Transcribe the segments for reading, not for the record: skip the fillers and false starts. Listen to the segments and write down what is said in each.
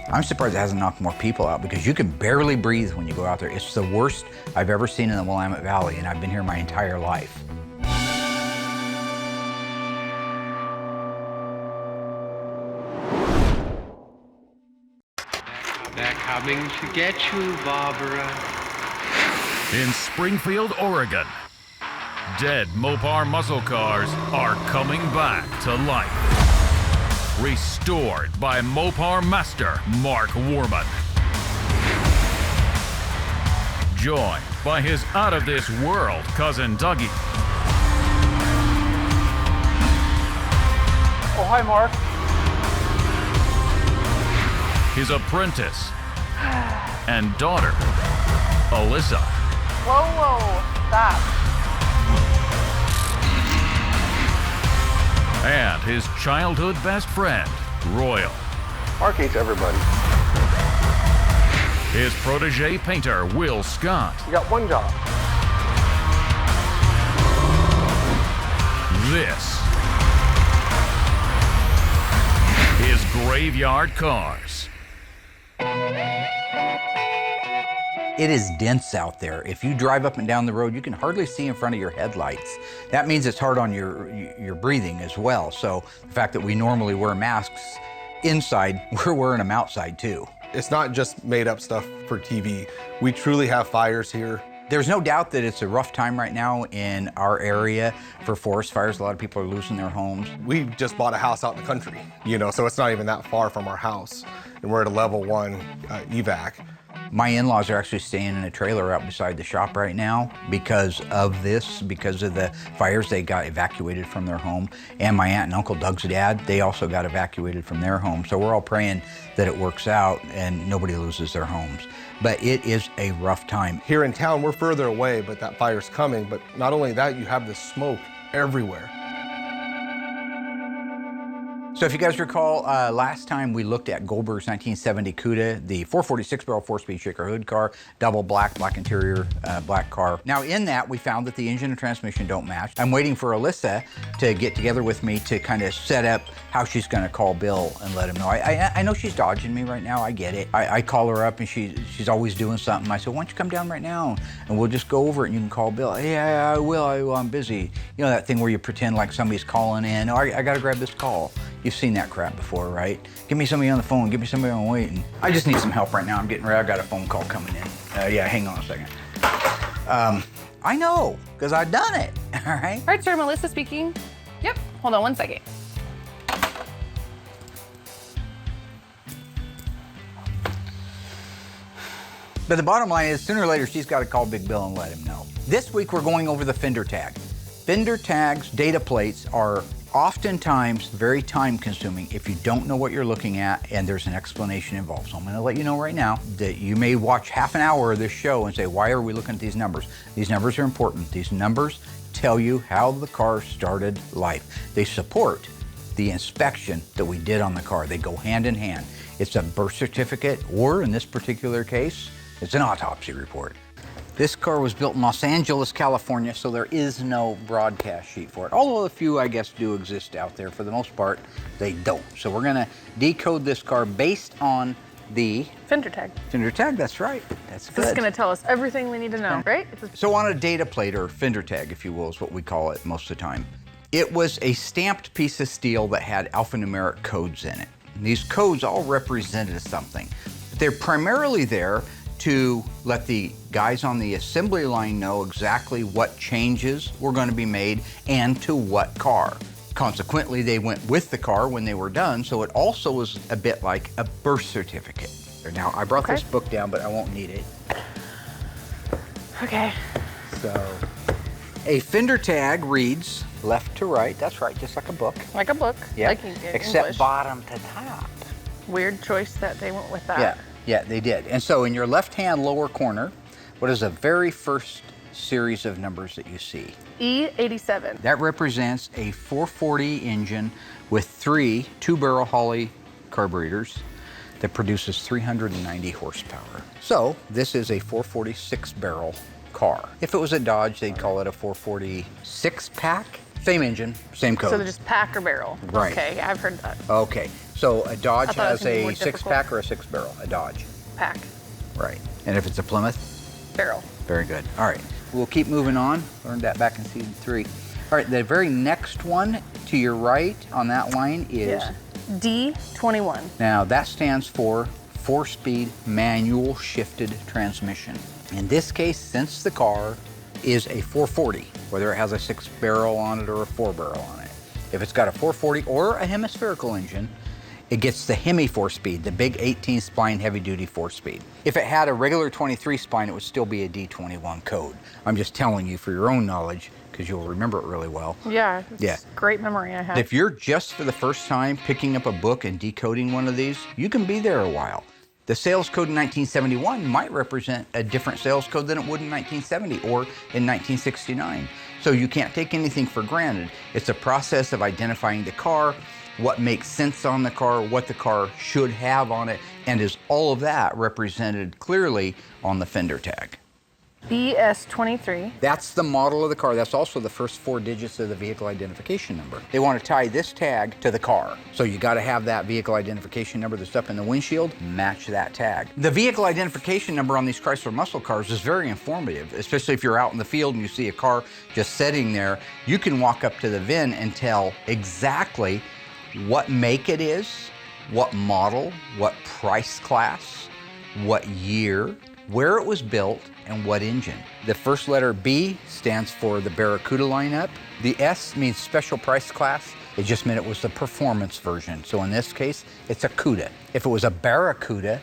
I'm surprised it hasn't knocked more people out because you can barely breathe when you go out there. It's the worst I've ever seen in the Willamette Valley, and I've been here my entire life. They're coming to get you, Barbara. In Springfield, Oregon, dead Mopar muscle cars are coming back to life. Restored by Mopar master Mark Warman. Joined by his out-of-this-world cousin Dougie. Oh, hi, Mark. His apprentice and daughter, Allysa. Whoa, whoa, stop. And his childhood best friend, Royal. Mark hates everybody. His protege painter, Will Scott. You got one job. This is Graveyard Cars. It is dense out there. If you drive up and down the road, you can hardly see in front of your headlights. That means it's hard on your breathing as well. So the fact that we normally wear masks inside, we're wearing them outside too. It's not just made up stuff for TV. We truly have fires here. There's no doubt that it's a rough time right now in our area for forest fires. A lot of people are losing their homes. We just bought a house out in the country, you know, so it's not even that far from our house. And we're at a level 1 evac. My in-laws are actually staying in a trailer out beside the shop right now because of this, because of the fires. They got evacuated from their home. And my aunt and uncle Doug's dad, they also got evacuated from their home. So we're all praying that it works out and nobody loses their homes. But it is a rough time. Here in town, we're further away, but that fire's coming. But not only that, you have the smoke everywhere. So if you guys recall, last time we looked at Goldberg's 1970 Cuda, the 446-barrel 4-speed shaker hood car, double black interior, black car. Now in that, we found that the engine and transmission don't match. I'm waiting for Allysa to get together with me to kind of set up how she's gonna call Bill and let him know. I know she's dodging me right now, I get it. I call her up and she's always doing something. I said, why don't you come down right now and we'll just go over it and you can call Bill. Yeah, I will, I'm busy. You know that thing where you pretend like somebody's calling in. Oh, I gotta grab this call. You've seen that crap before, right? Give me somebody on the phone, give me somebody on waiting. I just need some help right now. I'm getting ready. I've got a phone call coming in. Yeah, hang on a second. I know, because I've done it, all right? All right, sir, Melissa speaking. Yep, hold on one second. But the bottom line is, sooner or later, she's got to call Big Bill and let him know. This week, we're going over the fender tag. Fender tags, data plates are oftentimes very time consuming if you don't know what you're looking at and there's an explanation involved. So I'm gonna let you know right now that you may watch half an hour of this show and say, why are we looking at these numbers? These numbers are important. These numbers tell you how the car started life. They support the inspection that we did on the car. They go hand in hand. It's a birth certificate, or in this particular case, it's an autopsy report. This car was built in Los Angeles, California, so there is no broadcast sheet for it. Although a few, I guess, do exist out there. For the most part, they don't. So we're gonna decode this car based on the Fender tag. fender tag, that's right. That's good. This is gonna tell us everything we need to know, right? So on a data plate, or fender tag, if you will, is what we call it most of the time. It was a stamped piece of steel that had alphanumeric codes in it. And these codes all represented something. They're primarily there to let the guys on the assembly line know exactly what changes were going to be made and to what car. Consequently, they went with the car when they were done, so it also was a bit like a birth certificate. Now, I brought this book down, but I won't need it. Okay. So, a fender tag reads left to right. That's right, just like a book. Like a book. Yeah, Like except English. bottom to top. Weird choice that they went with that. Yeah, they did. And so in your left-hand lower corner, what is the very first series of numbers that you see? E87. That represents a 440 engine with 3 two-barrel Holley carburetors that produces 390 horsepower. So this is a 446-barrel car. If it was a Dodge, they'd call it a 446 pack. Same engine, same code. So they're just pack or barrel. Right. Okay, I've heard that. Okay, So a Dodge I thought it was has gonna be a more six difficult. pack or a six barrel? A Dodge. Pack. Right. And if it's a Plymouth? Barrel. Very good. All right. We'll keep moving on. Learned that back in season 3. All right. The very next one to your right on that line is. Yeah. D21. Now that stands for 4-speed manual shifted transmission. In this case, since the car is a 440, whether it has a 6 barrel on it or a 4 barrel on it, if it's got a 440 or a hemispherical engine, it gets the Hemi 4-speed, the big 18 spline heavy duty 4-speed. If it had a regular 23 spline, it would still be a D21 code. I'm just telling you for your own knowledge, because you'll remember it really well. Yeah. It's Yeah. Great memory I have. If you're just for the first time picking up a book and decoding one of these, you can be there a while. The sales code in 1971 might represent a different sales code than it would in 1970 or in 1969. So you can't take anything for granted. It's a process of identifying the car, what makes sense on the car, what the car should have on it, and is all of that represented clearly on the fender tag. BS23. That's the model of the car. That's also the first 4 digits of the vehicle identification number. They want to tie this tag to the car. So you got to have that vehicle identification number that's up in the windshield, match that tag. The vehicle identification number on these Chrysler muscle cars is very informative, especially if you're out in the field and you see a car just sitting there. You can walk up to the VIN and tell exactly what make it is, what model, what price class, what year, where it was built, and what engine. The first letter B stands for the Barracuda lineup. The S means special price class. It just meant it was the performance version. So in this case, it's a Cuda. If it was a Barracuda,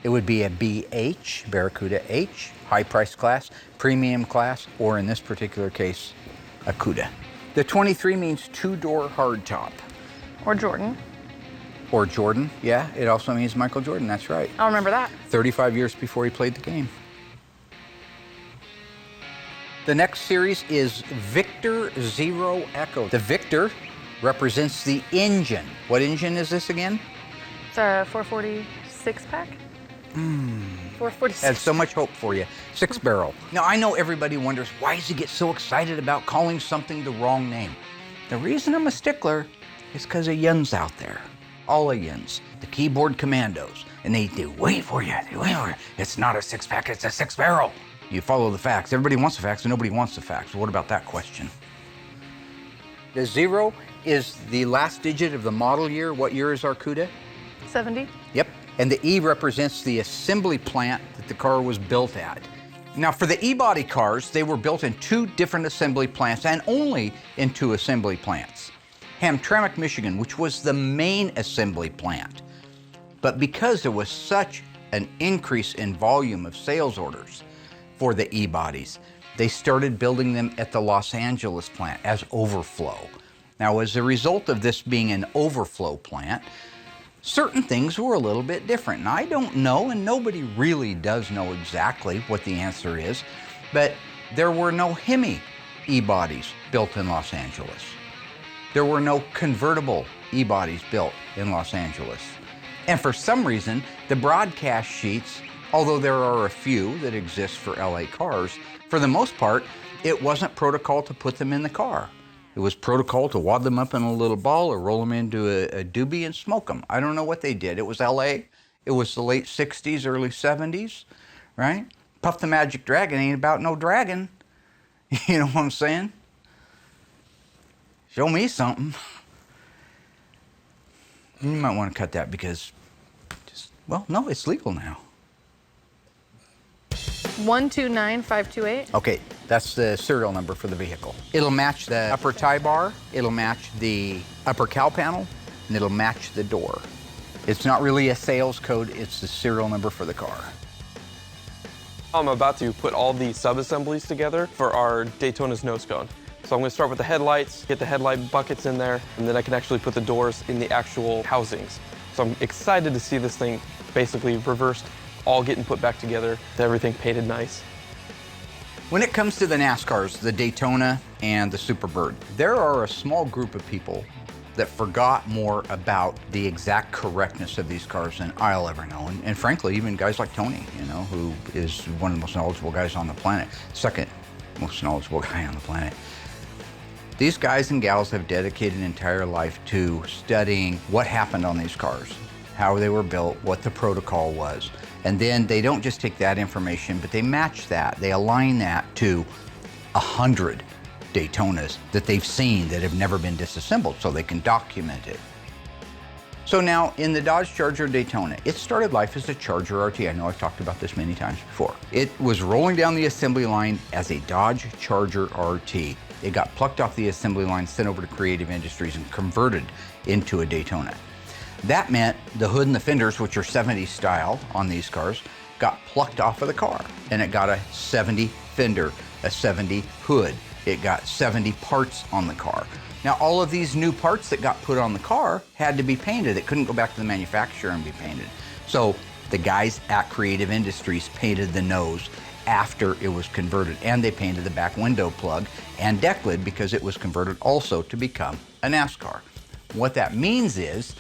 it would be a BH, Barracuda H, high price class, premium class, or in this particular case, a Cuda. The 23 means 2-door hardtop. Or Jordan. Or Jordan, yeah, it also means Michael Jordan, that's right. I'll remember that. 35 years before he played the game. The next series is Victor Zero Echo. The Victor represents the engine. What engine is this again? It's a 446 pack. 446. Had so much hope for you. 6 barrel. Now I know everybody wonders, why does he get so excited about calling something the wrong name? The reason I'm a stickler is because of yuns out there. All of yuns. The keyboard commandos. And they wait for you. They wait for you. It's not a 6-pack, it's a 6 barrel. You follow the facts. Everybody wants the facts and nobody wants the facts. What about that question? The 0 is the last digit of the model year. What year is our Cuda? 70. Yep. And the E represents the assembly plant that the car was built at. Now for the E-body cars, they were built in 2 different assembly plants and only in 2 assembly plants. Hamtramck, Michigan, which was the main assembly plant. But because there was such an increase in volume of sales orders for the E-bodies, they started building them at the Los Angeles plant as overflow. Now, as a result of this being an overflow plant, certain things were a little bit different. And I don't know, and nobody really does know exactly what the answer is, but there were no Hemi E-bodies built in Los Angeles. There were no convertible E-bodies built in Los Angeles. And for some reason, the broadcast sheets, although there are a few that exist for LA cars, for the most part, it wasn't protocol to put them in the car. It was protocol to wad them up in a little ball or roll them into a doobie and smoke them. I don't know what they did. It was LA. It was the late 60s, early 70s, right? Puff the Magic Dragon ain't about no dragon. You know what I'm saying? Show me something. You might want to cut that because, well, no, it's legal now. 129528. Okay, that's the serial number for the vehicle. It'll match the upper tie bar, it'll match the upper cowl panel, and it'll match the door. It's not really a sales code, it's the serial number for the car. I'm about to put all the sub-assemblies together for our Daytona's nose cone. So I'm going to start with the headlights, get the headlight buckets in there, and then I can actually put the doors in the actual housings. So I'm excited to see this thing basically reversed, all getting put back together, everything painted nice. When it comes to the NASCARs, the Daytona and the Superbird, there are a small group of people that forgot more about the exact correctness of these cars than I'll ever know. And frankly, even guys like Tony, you know, who is one of the most knowledgeable guys on the planet, second most knowledgeable guy on the planet. These guys and gals have dedicated an entire life to studying what happened on these cars, how they were built, what the protocol was. And then they don't just take that information, but they match that. They align that to 100 Daytonas that they've seen that have never been disassembled, so they can document it. So now in the Dodge Charger Daytona, it started life as a Charger RT. I know I've talked about this many times before. It was rolling down the assembly line as a Dodge Charger RT. It got plucked off the assembly line, sent over to Creative Industries and converted into a Daytona. That meant the hood and the fenders, which are 70s style on these cars, got plucked off of the car, and it got a 70 fender, a 70 hood. It got 70 parts on the car. Now, all of these new parts that got put on the car had to be painted. It couldn't go back to the manufacturer and be painted. So the guys at Creative Industries painted the nose after it was converted, and they painted the back window plug and deck lid because it was converted also to become a NASCAR. What that means is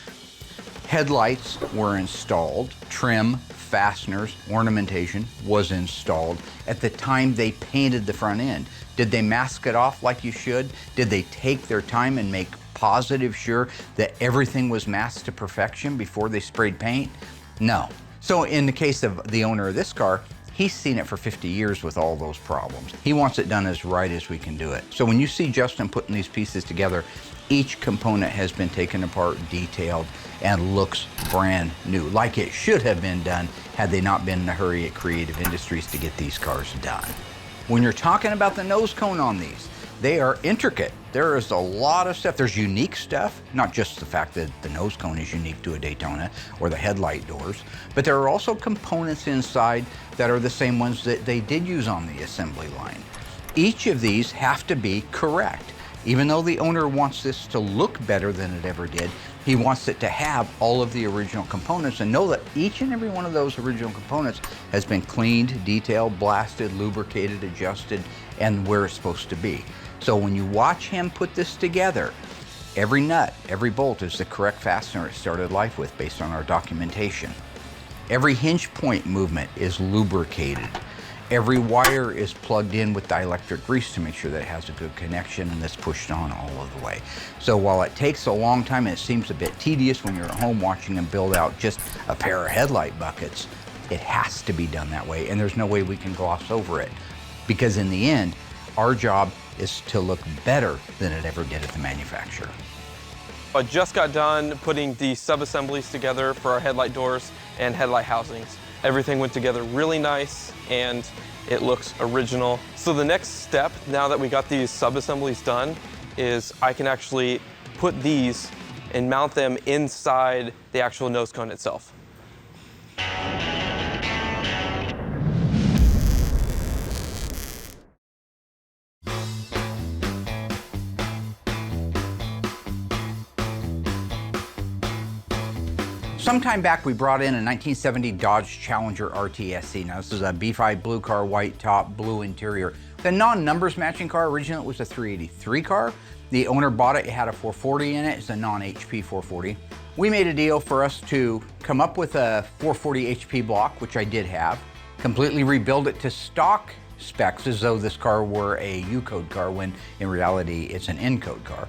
headlights were installed, trim, fasteners, ornamentation was installed at the time they painted the front end. Did they mask it off like you should? Did they take their time and make positive sure that everything was masked to perfection before they sprayed paint? No. So in the case of the owner of this car, he's seen it for 50 years with all those problems. He wants it done as right as we can do it. So when you see Justin putting these pieces together, each component has been taken apart, detailed, and looks brand new, like it should have been done had they not been in a hurry at Creative Industries to get these cars done. When you're talking about the nose cone on these, they are intricate. There is a lot of stuff. There's unique stuff, not just the fact that the nose cone is unique to a Daytona or the headlight doors, but there are also components inside that are the same ones that they did use on the assembly line. Each of these have to be correct. Even though the owner wants this to look better than it ever did, he wants it to have all of the original components and know that each and every one of those original components has been cleaned, detailed, blasted, lubricated, adjusted, and where it's supposed to be. So when you watch him put this together, every nut, every bolt is the correct fastener it started life with based on our documentation. Every hinge point movement is lubricated. Every wire is plugged in with dielectric grease to make sure that it has a good connection and that's pushed on all of the way. So while it takes a long time and it seems a bit tedious when you're at home watching them build out just a pair of headlight buckets, it has to be done that way, and there's no way we can gloss over it. Because in the end, our job is to look better than it ever did at the manufacturer. I just got done putting the sub-assemblies together for our headlight doors and headlight housings. Everything went together really nice and it looks original. So the next step, now that we got these sub-assemblies done, is I can actually put these and mount them inside the actual nose cone itself. Sometime back, we brought in a 1970 Dodge Challenger RTSE. Now, this is a B5 blue car, white top, blue interior. The non-numbers matching car, originally it was a 383 car. The owner bought it, it had a 440 in it. It's a non-HP 440. We made a deal for us to come up with a 440 HP block, which I did have, completely rebuild it to stock specs as though this car were a U-code car, when in reality it's an N-code car.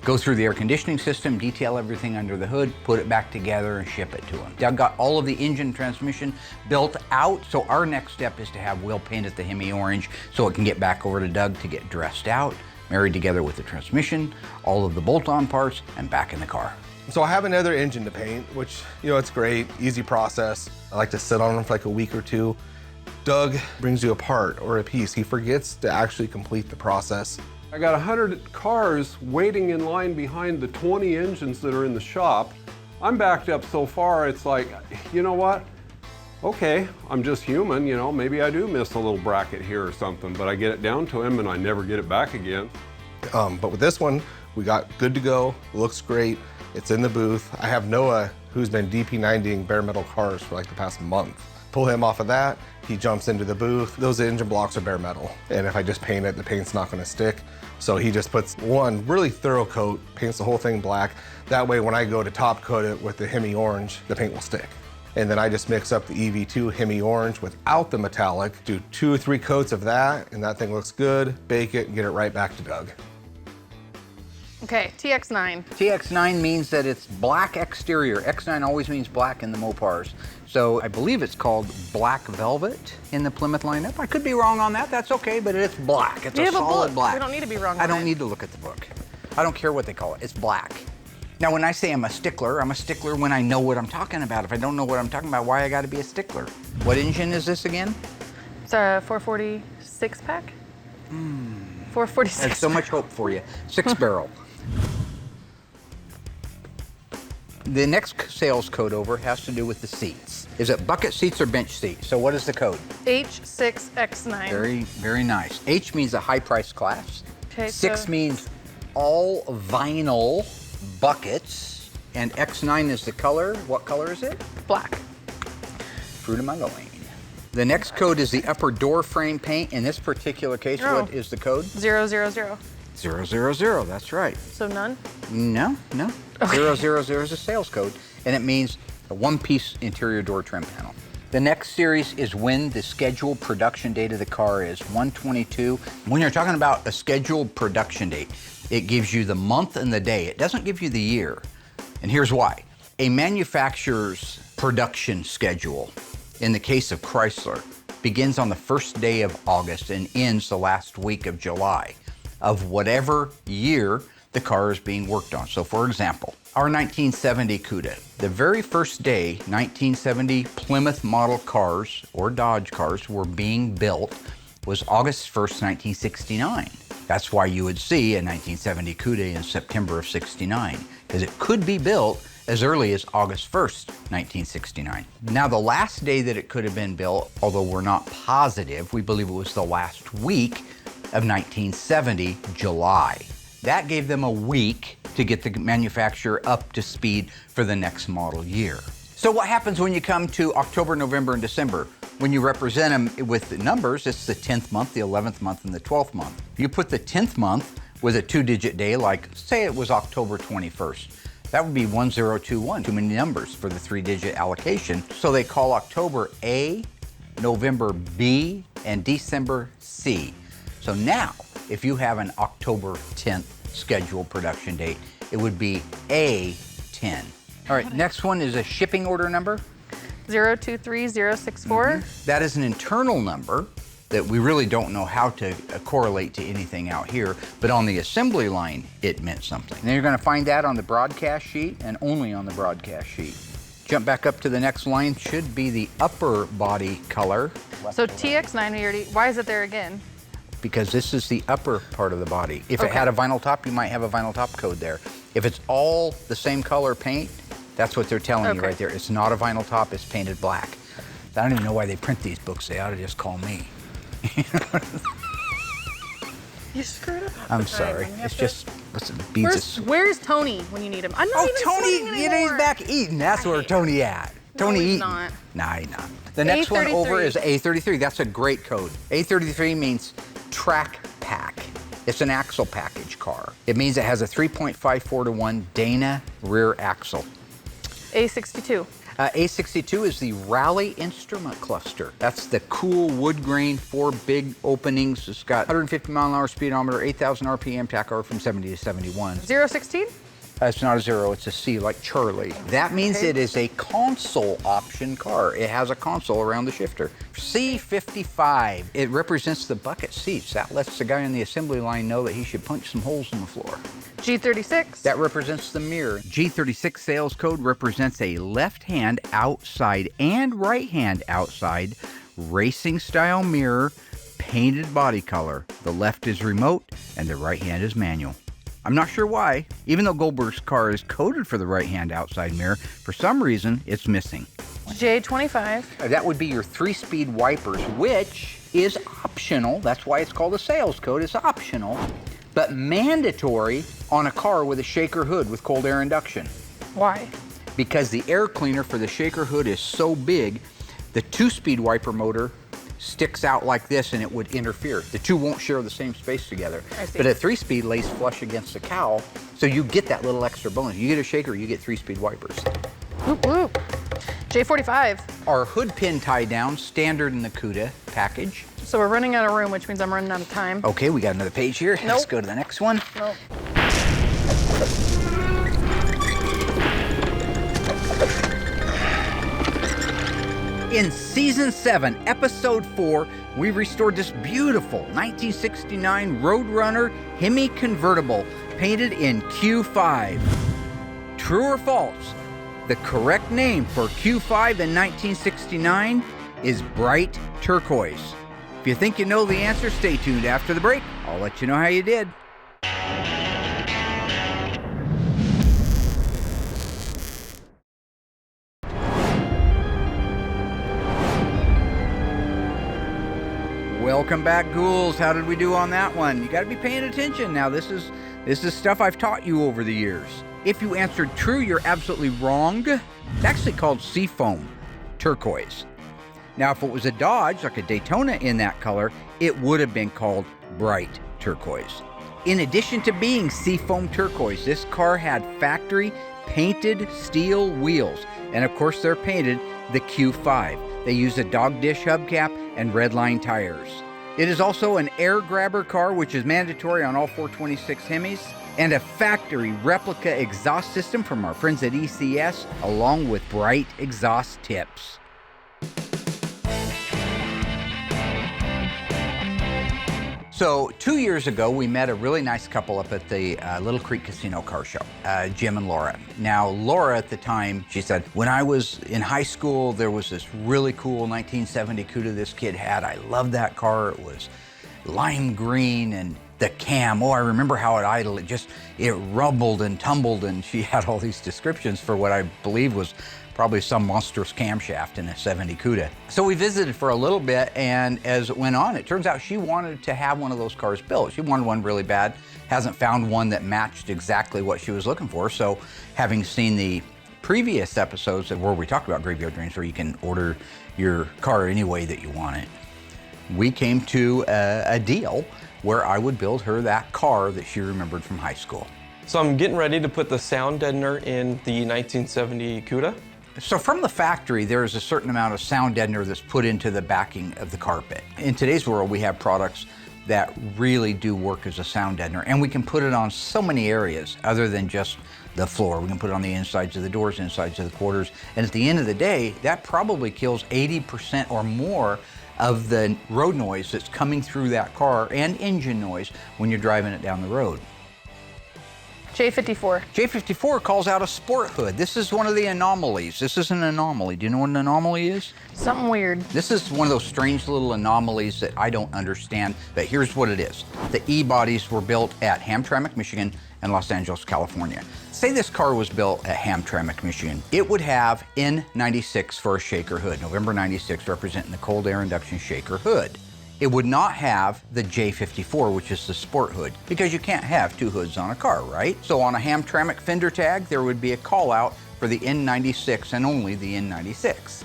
Go through the air conditioning system, detail everything under the hood, put it back together and ship it to him. Doug got all of the engine transmission built out, so our next step is to have Will paint it the Hemi orange so it can get back over to Doug to get dressed out, married together with the transmission, all of the bolt-on parts, and back in the car. So I have another engine to paint, which, you know, it's great, easy process. I like to sit on them for like a week or two. Doug brings you a part or a piece. He forgets to actually complete the process. I got 100 cars waiting in line behind the 20 engines that are in the shop. I'm backed up so far, it's like, you know what? Okay, I'm just human, you know, maybe I do miss a little bracket here or something, but I get it down to him and I never get it back again. But with this one, we got good to go, looks great. It's in the booth. I have Noah, who's been DP90ing bare metal cars for like the past month. Pull him off of that, he jumps into the booth. Those engine blocks are bare metal. And if I just paint it, the paint's not gonna stick. So he just puts one really thorough coat, paints the whole thing black. That way when I go to top coat it with the Hemi orange, the paint will stick. And then I just mix up the EV2 Hemi orange without the metallic, do 2 or 3 coats of that, and that thing looks good, bake it, and get it right back to Doug. Okay, TX9. TX9 means that it's black exterior. X9 always means black in the Mopars. So I believe it's called Black Velvet in the Plymouth lineup. I could be wrong on that, that's okay, but it's black. It's We a have a solid book. black. We don't need to be wrong I on don't it. need to look at the book. I don't care what they call it, it's black. Now when I say I'm a stickler when I know what I'm talking about. If I don't know what I'm talking about, why I gotta be a stickler? What engine is this again? It's a 446 pack. 446. There's so much hope for you. 6-barrel. The next sales code over has to do with the seats. Is it bucket seats or bench seats? So what is the code? H6X9. Very, very nice. H means a high price class. Okay, 6 so- means all vinyl buckets. And X9 is the color. What color is it? Black. Fruit of my loin. The next code is the upper door frame paint. In this particular case, Oh. what is the code? 000. 000, that's right. So none? No. 000 is a sales code, and it means a one-piece interior door trim panel. The next series is when the scheduled production date of the car is 1/22. When you're talking about a scheduled production date, it gives you the month and the day. It doesn't give you the year. And here's why. A manufacturer's production schedule, in the case of Chrysler, begins on the first day of August and ends the last week of July of whatever year the car is being worked on. So for example, our 1970 Cuda, the very first day 1970 Plymouth model cars or Dodge cars were being built was August 1st, 1969. That's why you would see a 1970 Cuda in September of 69, because it could be built as early as August 1st, 1969. Now the last day that it could have been built, although we're not positive, we believe it was the last week of 1970, July. That gave them a week to get the manufacturer up to speed for the next model year. So what happens when you come to October, November, and December? When you represent them with the numbers, it's the 10th month, the 11th month, and the 12th month. You put the 10th month with a 2-digit day, like say it was October 21st. That would be 1021, too many numbers for the 3-digit allocation. So they call October A, November B, and December C. So now, if you have an October 10th scheduled production date, it would be A10. All right, next one is a shipping order number. 023064. That is an internal number that we really don't know how to correlate to anything out here, but on the assembly line, it meant something. And you're gonna find that on the broadcast sheet and only on the broadcast sheet. Jump back up to the next line, should be the upper body color. So TX9, we already, why is it there again? Because this is the upper part of the body. If it had a vinyl top, you might have a vinyl top code there. If it's all the same color paint, that's what they're telling you right there. It's not a vinyl top, it's painted black. I don't even know why they print these books. They ought to just call me. You screwed up. I'm sorry. It's just, listen, beads of... Where's Tony when you need him? I'm not even Tony, sweating you know, he's anymore. back eating. That's where Tony at. Tony he's eating. not. Nah, he's not. The next one over is A33. That's a great code. A33 means track pack. It's an axle package car. It means it has a 3.54-to-1 Dana rear axle. A62. A62 is the Rally instrument cluster. That's the cool wood grain, 4 big openings. It's got 150-mile-an-hour speedometer, 8,000 RPM tachograph from 70 to 71. 016? It's not a 0, it's a C, like Charlie. That means it is a console option car. It has a console around the shifter. C55, it represents the bucket seats. That lets the guy on the assembly line know that he should punch some holes in the floor. G36? That represents the mirror. G36 sales code represents a left hand outside and right hand outside racing style mirror, painted body color. The left is remote and the right hand is manual. I'm not sure why. Even though Goldberg's car is coded for the right-hand outside mirror, for some reason, it's missing. J25. That would be your 3-speed wipers, which is optional. That's why it's called a sales code. It's optional, but mandatory on a car with a shaker hood with cold air induction. Why? Because the air cleaner for the shaker hood is so big, the 2-speed wiper motor sticks out like this and it would interfere. The two won't share the same space together. I see. But a 3-speed lays flush against the cowl, so you get that little extra bonus. You get a shaker, you get 3-speed wipers. Whoop, whoop. J45. Our hood pin tie down, standard in the Cuda package. So we're running out of room, which means I'm running out of time. Okay, we got another page here. Let's go to the next one. Nope. In Season 7, Episode 4, we restored this beautiful 1969 Roadrunner Hemi convertible painted in Q5. True or false? The correct name for Q5 in 1969 is bright turquoise. If you think you know the answer, stay tuned after the break. I'll let you know how you did. Welcome back, ghouls. How did we do on that one? You got to be paying attention. Now, this is stuff I've taught you over the years. If you answered true, you're absolutely wrong. It's actually called seafoam turquoise. Now, if it was a Dodge, like a Daytona in that color, it would have been called bright turquoise. In addition to being seafoam turquoise, this car had factory painted steel wheels. And of course, they're painted the Q5. They use a dog dish hubcap and redline tires. It is also an air grabber car, which is mandatory on all 426 Hemis, and a factory replica exhaust system from our friends at ECS, along with bright exhaust tips. So 2 years ago, we met a really nice couple up at the Little Creek Casino car show, Jim and Laura. Now, Laura at the time, she said, when I was in high school, there was this really cool 1970 Cuda this kid had. I loved that car. It was lime green and the cam. Oh, I remember how it idled. It rumbled and tumbled, and she had all these descriptions for what I believe was probably some monstrous camshaft in a 70 Cuda. So we visited for a little bit, and as it went on, it turns out she wanted to have one of those cars built. She wanted one really bad, hasn't found one that matched exactly what she was looking for. So having seen the previous episodes where we talked about Graveyard Dreams, where you can order your car any way that you want it, we came to a deal where I would build her that car that she remembered from high school. So I'm getting ready to put the sound deadener in the 1970 Cuda. So from the factory, there is a certain amount of sound deadener that's put into the backing of the carpet. In today's world, we have products that really do work as a sound deadener, and we can put it on so many areas other than just the floor. We can put it on the insides of the doors, insides of the quarters, and at the end of the day, that probably kills 80% or more of the road noise that's coming through that car and engine noise when you're driving it down the road. J54. J54 calls out a sport hood. This is one of the anomalies. This is an anomaly. Do you know what an anomaly is? Something weird. This is one of those strange little anomalies that I don't understand, but here's what it is. The E-bodies were built at Hamtramck, Michigan and Los Angeles, California. Say this car was built at Hamtramck, Michigan. It would have N96 for a shaker hood, November 96 representing the cold air induction shaker hood. It would not have the J54, which is the sport hood, because you can't have two hoods on a car, right? So on a Hamtramck fender tag, there would be a call out for the N96 and only the N96.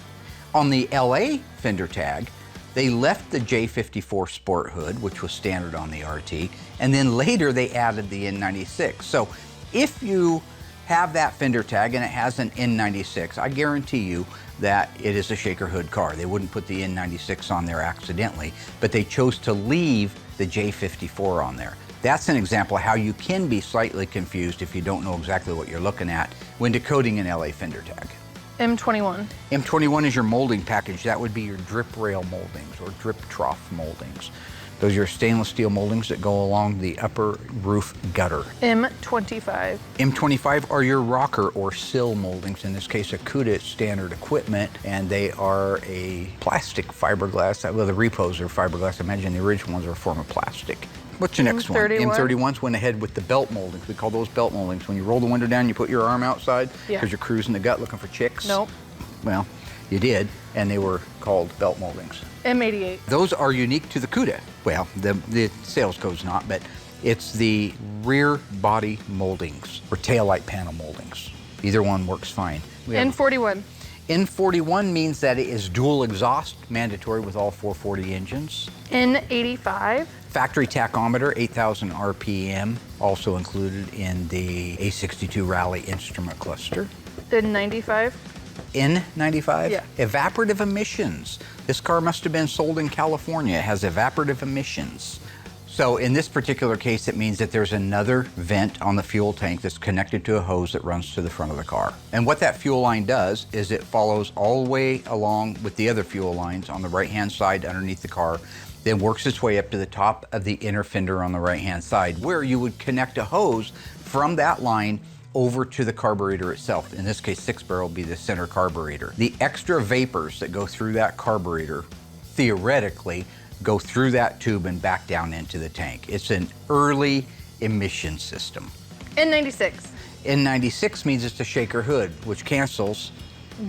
On the LA fender tag, they left the J54 sport hood, which was standard on the RT, and then later they added the N96. So if you have that fender tag and it has an N96, I guarantee you that it is a shaker hood car. They wouldn't put the N96 on there accidentally, but they chose to leave the J54 on there. That's an example of how you can be slightly confused if you don't know exactly what you're looking at when decoding an LA fender tag. M21. M21 is your molding package. That would be your drip rail moldings or drip trough moldings. Those are stainless steel moldings that go along the upper roof gutter. M25. M25 are your rocker or sill moldings. In this case, a Cuda standard equipment, and they are a plastic fiberglass. Well, the repos are fiberglass. Imagine the original ones are a form of plastic. What's your next one? M31s went ahead with the belt moldings. We call those belt moldings. When you roll the window down, you put your arm outside because you're cruising the gut looking for chicks. Nope. Well, you did, and they were called belt moldings. M88. Those are unique to the Cuda. Well, the sales code's not, but it's the rear body moldings or taillight panel moldings. Either one works fine. N41. N41 means that it is dual exhaust, mandatory with all 440 engines. N85. Factory tachometer, 8,000 RPM, also included in the A62 Rally instrument cluster. N95. N95? Yeah. Evaporative emissions. This car must have been sold in California. It has evaporative emissions. So in this particular case, it means that there's another vent on the fuel tank that's connected to a hose that runs to the front of the car. And what that fuel line does is it follows all the way along with the other fuel lines on the right-hand side underneath the car, then works its way up to the top of the inner fender on the right-hand side, where you would connect a hose from that line over to the carburetor itself. In this case, 6-barrel would be the center carburetor. The extra vapors that go through that carburetor, theoretically, go through that tube and back down into the tank. It's an early emission system. N96. N96 means it's a shaker hood, which cancels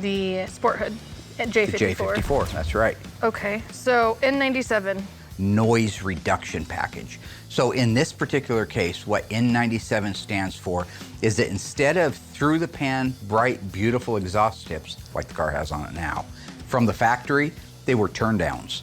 The sport hood at the J54. J54, that's right. Okay, so N97. Noise reduction package. So in this particular case, what N97 stands for is that instead of through the pan, bright, beautiful exhaust tips, like the car has on it now, from the factory, they were turn downs.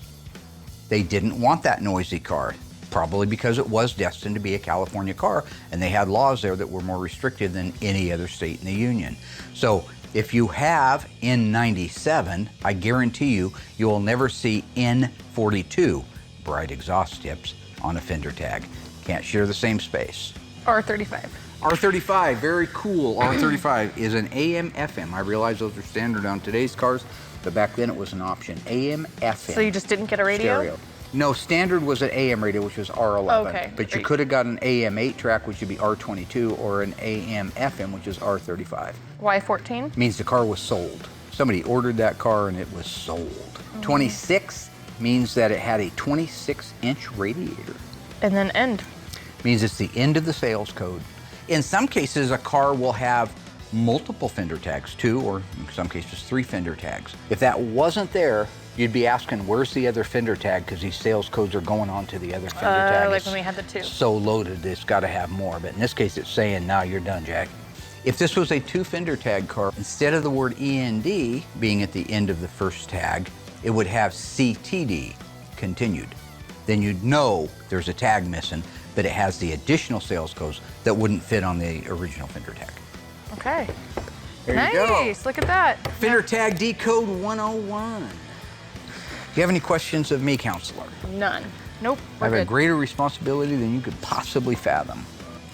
They didn't want that noisy car, probably because it was destined to be a California car, and they had laws there that were more restrictive than any other state in the union. So if you have N97, I guarantee you, you will never see N42, bright exhaust tips, on a fender tag. Can't share the same space. R35. R35, very cool. R35 is an AM FM. I realize those are standard on today's cars, but back then it was an option. AM FM. So you just didn't get a radio? Stereo. No, standard was an AM radio, which was R11. Okay. But you could have got an AM 8-track, which would be R22, or an AM FM, which is R35. Why 14? Means the car was sold. Somebody ordered that car and it was sold. 26 means that it had a 26-inch radiator. And then end. Means it's the end of the sales code. In some cases, a car will have multiple fender tags, 2 or in some cases 3 fender tags. If that wasn't there, you'd be asking, where's the other fender tag? Because these sales codes are going on to the other fender tag. Like when we had the 2. So loaded, it's got to have more. But in this case, it's saying, now you're done, Jack. If this was a 2 fender tag car, instead of the word END being at the end of the first tag, it would have CTD, continued. Then you'd know there's a tag missing, but it has the additional sales codes that wouldn't fit on the original fender tag. Okay. There nice. you go. Look at that. Fender tag decode 101. Do you have any questions of me, counselor? None. Nope. I We're have a good. greater responsibility than you could possibly fathom.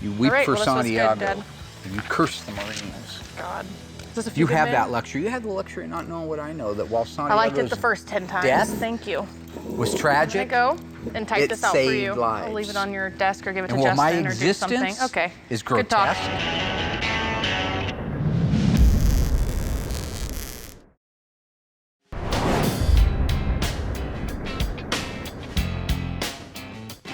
You weep All right, for well, this was good, Santiago, Dad. and you curse the Marines. God. Is this a few You good have men? that luxury. You have the luxury of not knowing what I know, that while I Santiago's liked it the first 10 times. death Thank you. was There you tragic, go. And type It this out for saved you. lives. I'll leave it on your desk or give it to and while my Justin or do something. existence Okay. is Good talk. grotesque,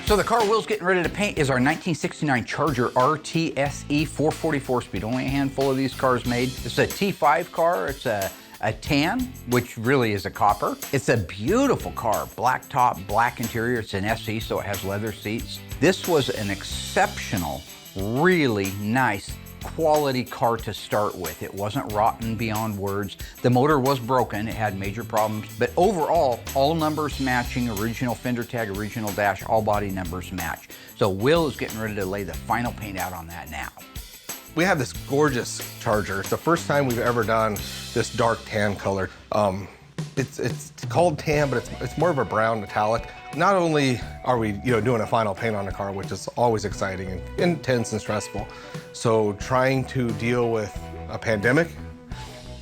so the car Will's getting ready to paint is our 1969 Charger RTSE 444 speed. Only a handful of these cars made. It's a T5 car. It's a tan, which really is a copper. It's a beautiful car. Black top, black interior. It's an SE, so it has leather seats. This was an exceptional, really nice, quality car to start with. It wasn't rotten beyond words. The motor was broken, it had major problems, but overall, all numbers matching, original fender tag, original dash, all body numbers match. So Will is getting ready to lay the final paint out on that now. We have this gorgeous Charger. It's the first time we've ever done this dark tan color. It's called tan, but it's more of a brown metallic. Not only are we doing a final paint on the car, which is always exciting and intense and stressful, so trying to deal with a pandemic,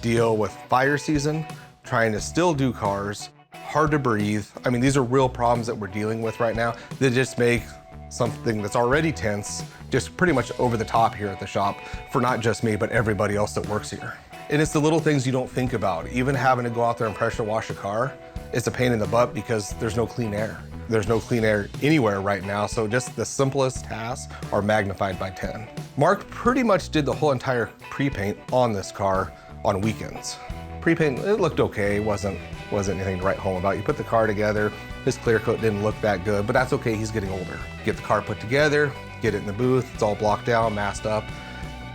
deal with fire season, trying to still do cars, hard to breathe. I mean, these are real problems that we're dealing with right now that just make something that's already tense just pretty much over the top here at the shop for not just me, but everybody else that works here. And it's the little things you don't think about. Even having to go out there and pressure wash a car is a pain in the butt because there's no clean air. There's no clean air anywhere right now, so just the simplest tasks are magnified by 10. Mark pretty much did the whole entire pre-paint on this car on weekends. Pre-paint, it looked okay, wasn't anything to write home about. You put the car together, his clear coat didn't look that good, but that's okay, he's getting older. Get the car put together, get it in the booth, it's all blocked down, masked up.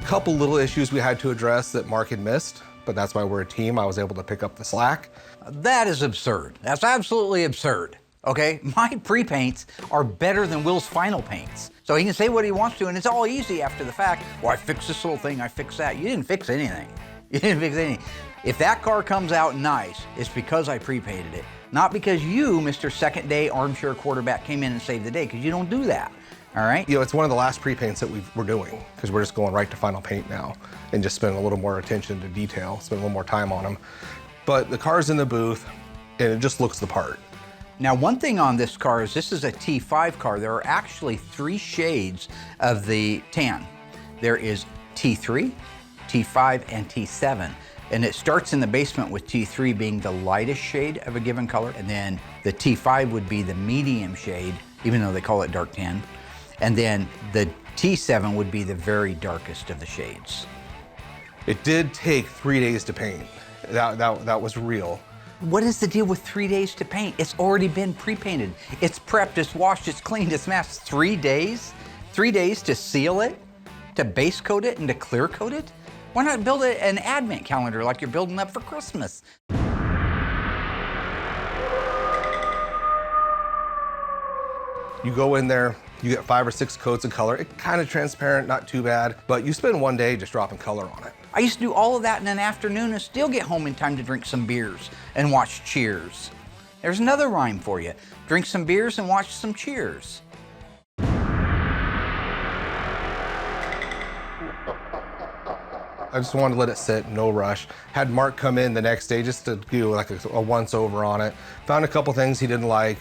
Couple little issues we had to address that Mark had missed, but that's why we're a team. I was able to pick up the slack. That is absurd. That's absolutely absurd. Okay, my pre-paints are better than Will's final paints. So he can say what he wants to, and it's all easy after the fact. Well, I fixed this little thing, I fixed that. You didn't fix anything. You didn't fix anything. If that car comes out nice, it's because I prepainted it. Not because you, Mr. Second Day Armchair Quarterback, came in and saved the day, because you don't do that, all right? You know, it's one of the last pre-paints that we're doing, because we're just going right to final paint now and just spending a little more attention to detail, spend a little more time on them. But the car's in the booth, and it just looks the part. Now, one thing on this car is this is a T5 car. There are actually 3 shades of the tan. There is T3, T5, and T7. And it starts in the basement with T3 being the lightest shade of a given color, and then the T5 would be the medium shade, even though they call it dark tan. And then the T7 would be the very darkest of the shades. It did take 3 days to paint. That was real. What is the deal with 3 days to paint? It's already been pre-painted. It's prepped, it's washed, it's cleaned, it's masked. 3 days? 3 days to seal it, to base coat it, and to clear coat it? Why not build an advent calendar like you're building up for Christmas? You go in there, you get 5 or 6 coats of color. It's kind of transparent, not too bad, but you spend 1 day just dropping color on it. I used to do all of that in an afternoon and still get home in time to drink some beers and watch Cheers. There's another rhyme for you. Drink some beers and watch some Cheers. I just wanted to let it sit, no rush. Had Mark come in the next day just to do like a once over on it. Found a couple things he didn't like,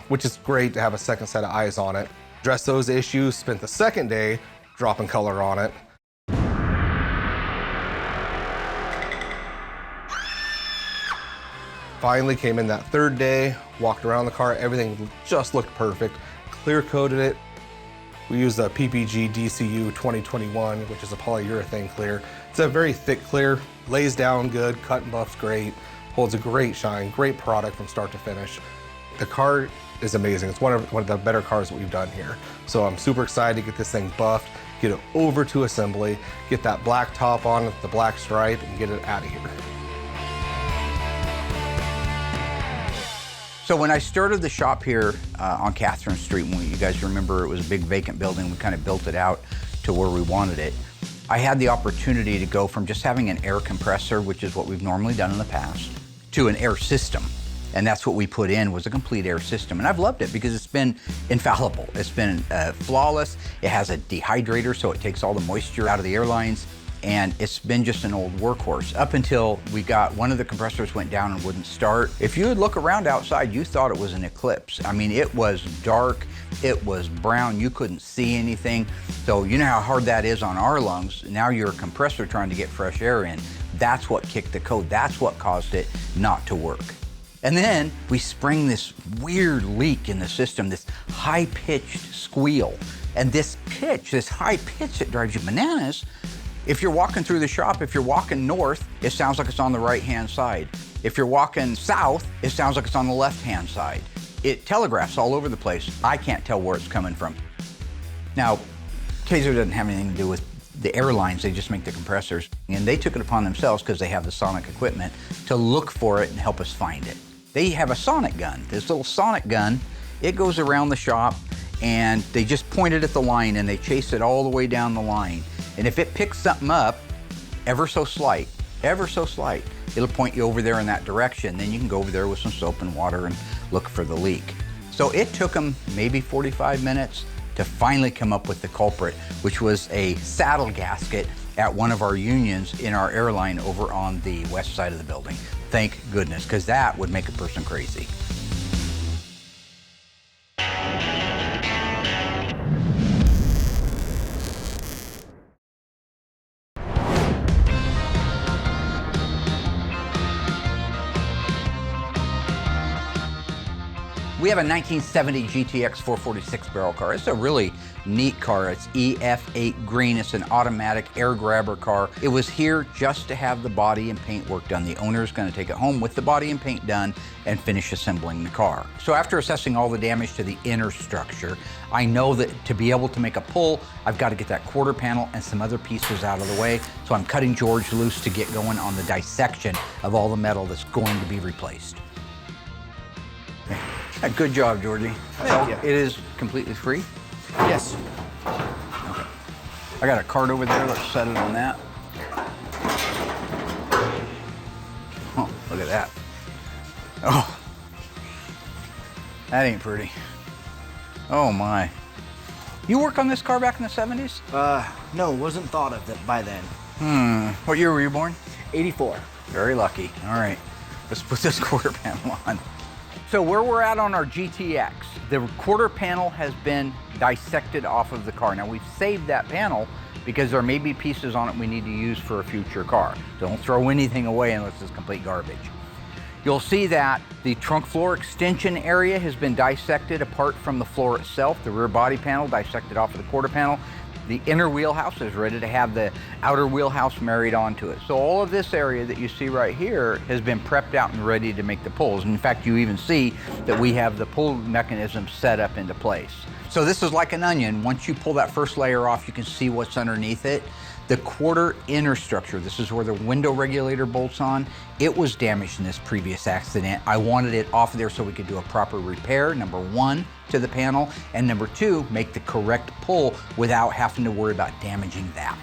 which is great to have a second set of eyes on it. Addressed those issues, spent the second day dropping color on it. Finally came in that third day, walked around the car, everything just looked perfect. Clear coated it. We used a PPG DCU 2021, which is a polyurethane clear. It's a very thick clear, lays down good, cut and buffs great, holds a great shine, great product from start to finish. The car is amazing. It's one of the better cars that we've done here. So I'm super excited to get this thing buffed, get it over to assembly, get that black top on with the black stripe, and get it out of here. So when I started the shop here on Catherine Street, when you guys remember it was a big vacant building, we kind of built it out to where we wanted it. I had the opportunity to go from just having an air compressor, which is what we've normally done in the past, to an air system. And that's what we put in, was a complete air system. And I've loved it because it's been infallible. It's been flawless. It has a dehydrator, so it takes all the moisture out of the airlines. And it's been just an old workhorse up until we got one of the compressors went down and wouldn't start. If you would look around outside, you thought it was an eclipse. I mean, it was dark, it was brown, you couldn't see anything. So you know how hard that is on our lungs. Now you're a compressor trying to get fresh air in. That's what kicked the code. That's what caused it not to work. And then we spring this weird leak in the system, this high-pitched squeal. And this pitch, this high pitch, it drives you bananas. If you're walking through the shop, if you're walking north, it sounds like it's on the right-hand side. If you're walking south, it sounds like it's on the left-hand side. It telegraphs all over the place. I can't tell where it's coming from. Now, Kaiser doesn't have anything to do with the airlines, they just make the compressors. And they took it upon themselves, because they have the sonic equipment, to look for it and help us find it. They have a sonic gun, this little sonic gun. It goes around the shop, and they just point it at the line, and they chase it all the way down the line. And if it picks something up, ever so slight, it'll point you over there in that direction. Then you can go over there with some soap and water and look for the leak. So it took them maybe 45 minutes to finally come up with the culprit, which was a saddle gasket at one of our unions in our airline over on the west side of the building. Thank goodness, because that would make a person crazy. We have a 1970 GTX 446 barrel car. It's a really neat car. It's EF8 green. It's an automatic air grabber car. It was here just to have the body and paint work done. The owner is going to take it home with the body and paint done and finish assembling the car. So after assessing all the damage to the inner structure, I know that to be able to make a pull, I've got to get that quarter panel and some other pieces out of the way. So I'm cutting George loose to get going on the dissection of all the metal that's going to be replaced. Good job, Georgie. Thank you. It is completely free? Yes. Okay. I got a card over there. Let's set it on that. Look at that. Oh, that ain't pretty. Oh my. You work on this car back in the 70s? No, wasn't thought of it by then. What year were you born? 84. Very lucky. All right, let's put this quarter panel on. So where we're at on our GTX, the quarter panel has been dissected off of the car. Now we've saved that panel because there may be pieces on it we need to use for a future car. Don't throw anything away unless it's complete garbage. You'll see that the trunk floor extension area has been dissected apart from the floor itself. The rear body panel dissected off of the quarter panel. The inner wheelhouse is ready to have the outer wheelhouse married onto it. So all of this area that you see right here has been prepped out and ready to make the pulls. In fact, you even see that we have the pull mechanism set up into place. So this is like an onion. Once you pull that first layer off, you can see what's underneath it. The quarter inner structure, this is where the window regulator bolts on. It was damaged in this previous accident. I wanted it off of there so we could do a proper repair, number one, to the panel, and number two, make the correct pull without having to worry about damaging that.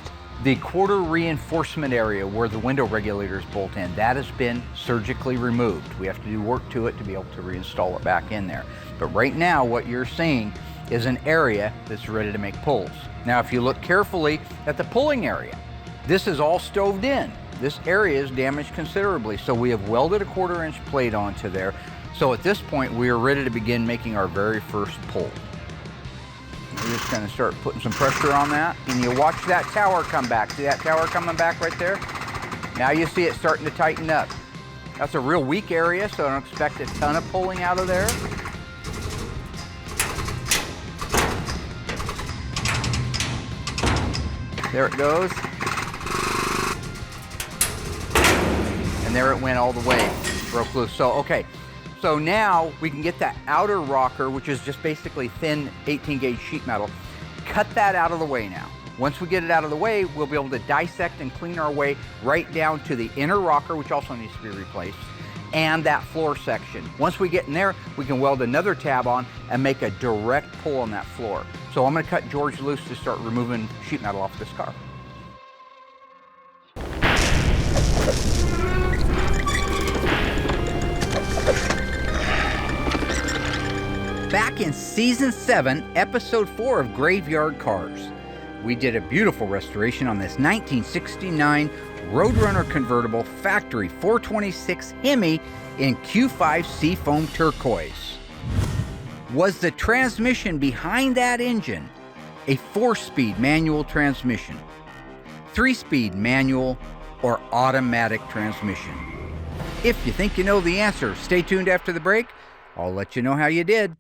The quarter reinforcement area where the window regulators bolt in, that has been surgically removed. We have to do work to it to be able to reinstall it back in there. But right now, what you're seeing is an area that's ready to make pulls. Now, if you look carefully at the pulling area, this is all stoved in. This area is damaged considerably, so we have welded a 1/4 inch plate onto there. So at this point, we are ready to begin making our very first pull. We're just gonna start putting some pressure on that, and you watch that tower come back. See that tower coming back right there? Now you see it starting to tighten up. That's a real weak area, so I don't expect a ton of pulling out of there. There it goes. And there it went all the way, broke loose. So, okay, so now we can get that outer rocker, which is just basically thin 18 gauge sheet metal, cut that out of the way now. Once we get it out of the way, we'll be able to dissect and clean our way right down to the inner rocker, which also needs to be replaced, and that floor section. Once we get in there, we can weld another tab on and make a direct pull on that floor. So I'm gonna cut George loose to start removing sheet metal off this car. Back in season 7, episode 4 of Graveyard Cars, we did a beautiful restoration on this 1969 Roadrunner convertible factory 426 Hemi in Q5 Seafoam Turquoise. Was the transmission behind that engine a 4-speed manual transmission, 3-speed manual, or automatic transmission? If you think you know the answer, stay tuned after the break. I'll let you know how you did.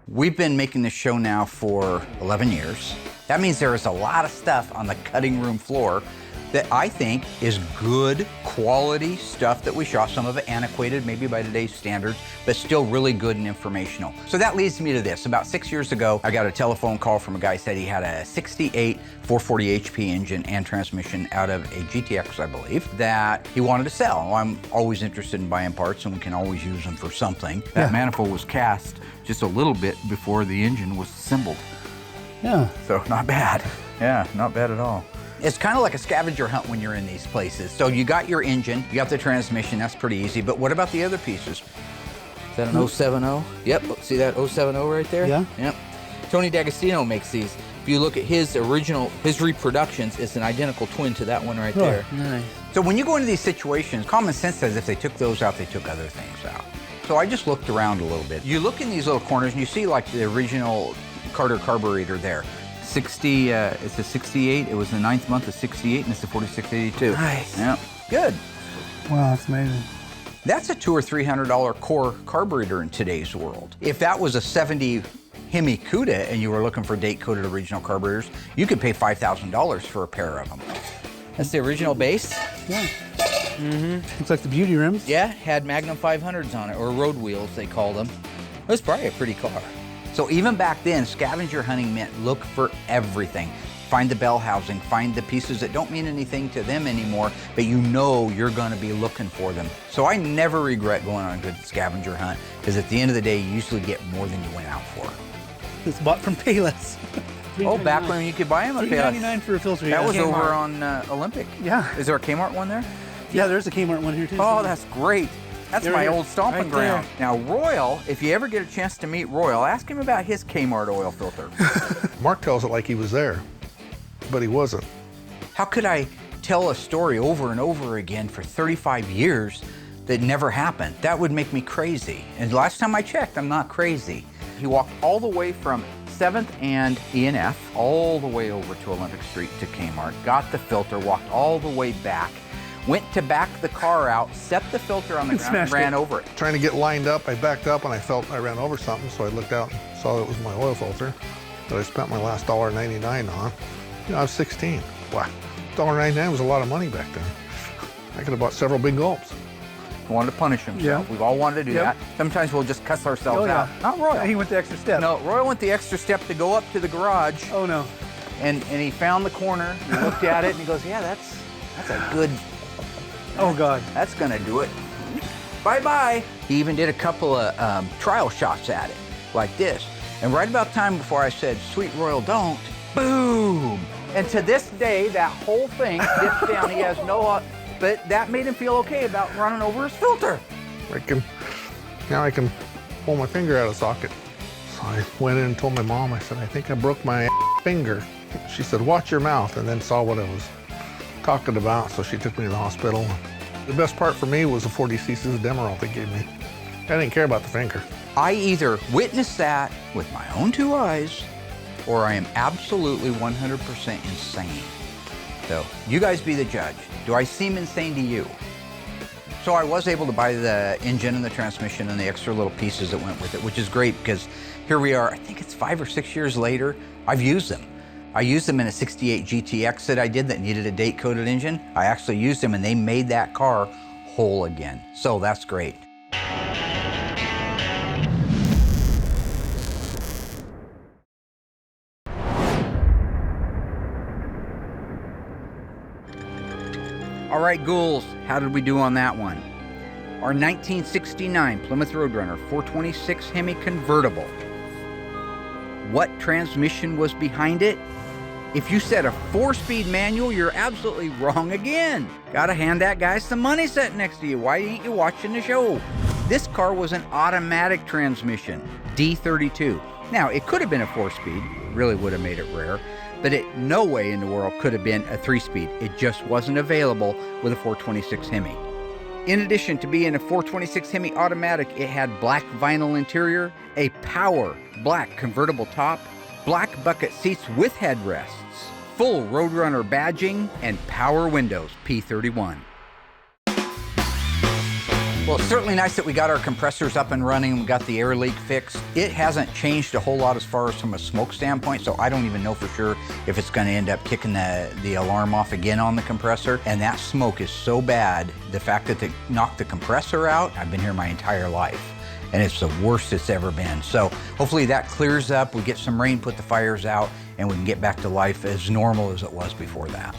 We've been making this show now for 11 years. That means there is a lot of stuff on the cutting room floor that I think is good quality stuff that we shot. Some of it antiquated, maybe by today's standards, but still really good and informational. So that leads me to this. About 6 years ago, I got a telephone call from a guy who said he had a 68 440 HP engine and transmission out of a GTX, I believe, that he wanted to sell. Well, I'm always interested in buying parts, and we can always use them for something. That manifold was cast just a little bit before the engine was assembled. Yeah. So not bad. Yeah, not bad at all. It's kind of like a scavenger hunt when you're in these places. So you got your engine, you got the transmission, that's pretty easy, but what about the other pieces? Is that an 070? Yep, see that 070 right there? Yeah. Yep. Tony D'Agostino makes these. If you look at his original, his reproductions, it's an identical twin to that one right there. Nice. So when you go into these situations, common sense says if they took those out, they took other things out. So I just looked around a little bit. You look in these little corners and you see like the original Carter carburetor there. 60, it's a 68, it was the 9th month of 68, and it's a 4682. Nice. Yeah, good. Wow, that's amazing. That's a $200 or $300 core carburetor in today's world. If that was a 70 Hemi Cuda and you were looking for date-coated original carburetors, you could pay $5,000 for a pair of them. That's the original base. Yeah. Looks like the beauty rims. Yeah, had Magnum 500s on it, or road wheels they called them. It was probably a pretty car. So even back then, scavenger hunting meant look for everything. find the bell housing, find the pieces that don't mean anything to them anymore, but you know you're gonna be looking for them. So I never regret going on a good scavenger hunt, because at the end of the day, you usually get more than you went out for. It's bought from Payless. Oh, back when you could buy them at Payless. $3.99 for a filter. That yeah. was Kmart. over on Olympic. Yeah. Is there a Kmart one there? Yeah, there's a Kmart one here too. Oh, that's great. That's There my it is, old stomping right ground. Now, Royal, if you ever get a chance to meet Royal, ask him about his Kmart oil filter. Mark tells it like he was there, but he wasn't. How could I tell a story over and over again for 35 years that never happened? That would make me crazy. And last time I checked, I'm not crazy. He walked all the way from 7th and E&F, all the way over to Olympic Street to Kmart, got the filter, walked all the way back, went to back the car out, set the filter on the ground, and ran over it. Trying to get lined up, I backed up and I felt I ran over something, so I looked out and saw it was my oil filter that I spent my last $1.99 on. You know, I was 16. Wow, $1.99 was a lot of money back then. I could have bought several big gulps. He wanted to punish himself. Yeah. We've all wanted to do that. Sometimes we'll just cuss ourselves out. Not Royal. He went the extra step. No, Royal went the extra step to go up to the garage. Oh no. And he found the corner, he looked at it, and he goes, yeah, that's a good, Oh God. that's gonna do it. Bye-bye. He even did a couple of trial shots at it, like this. And right about time before I said, sweet Royal, don't, boom. And to this day, that whole thing dips down. He has no, but that made him feel okay about running over his filter. Now I can pull my finger out of socket. So I went in and told my mom, I said, I think I broke my finger. She said, watch your mouth, and then saw what I was talking about, so she took me to the hospital. The best part for me was the 40 cc's of Demerol they gave me. I didn't care about the finger. I either witnessed that with my own two eyes, or I am absolutely 100% insane. So you guys be the judge. Do I seem insane to you? So I was able to buy the engine and the transmission and the extra little pieces that went with it, which is great because here we are, I think it's 5 or 6 years later, I've used them. I used them in a 68 GTX that I did that needed a date-coded engine. I actually used them and they made that car whole again. So that's great. All right, ghouls, how did we do on that one? Our 1969 Plymouth Roadrunner 426 Hemi convertible. What transmission was behind it? If you said a 4-speed manual, you're absolutely wrong again. Gotta hand that guy some money sitting next to you. Why ain't you watching the show? This car was an automatic transmission, D32. Now, it could have been a 4-speed, really would have made it rare, but it no way in the world could have been a 3-speed. It just wasn't available with a 426 Hemi. In addition to being a 426 Hemi automatic, it had black vinyl interior, a power black convertible top, black bucket seats with headrests, full Roadrunner badging, and power windows, P31. Well, it's certainly nice that we got our compressors up and running and we got the air leak fixed. It hasn't changed a whole lot as far as from a smoke standpoint, so I don't even know for sure if it's gonna end up kicking the alarm off again on the compressor. And that smoke is so bad, the fact that they knocked the compressor out, I've been here my entire life, and it's the worst it's ever been. So hopefully that clears up, we get some rain, put the fires out, and we can get back to life as normal as it was before that.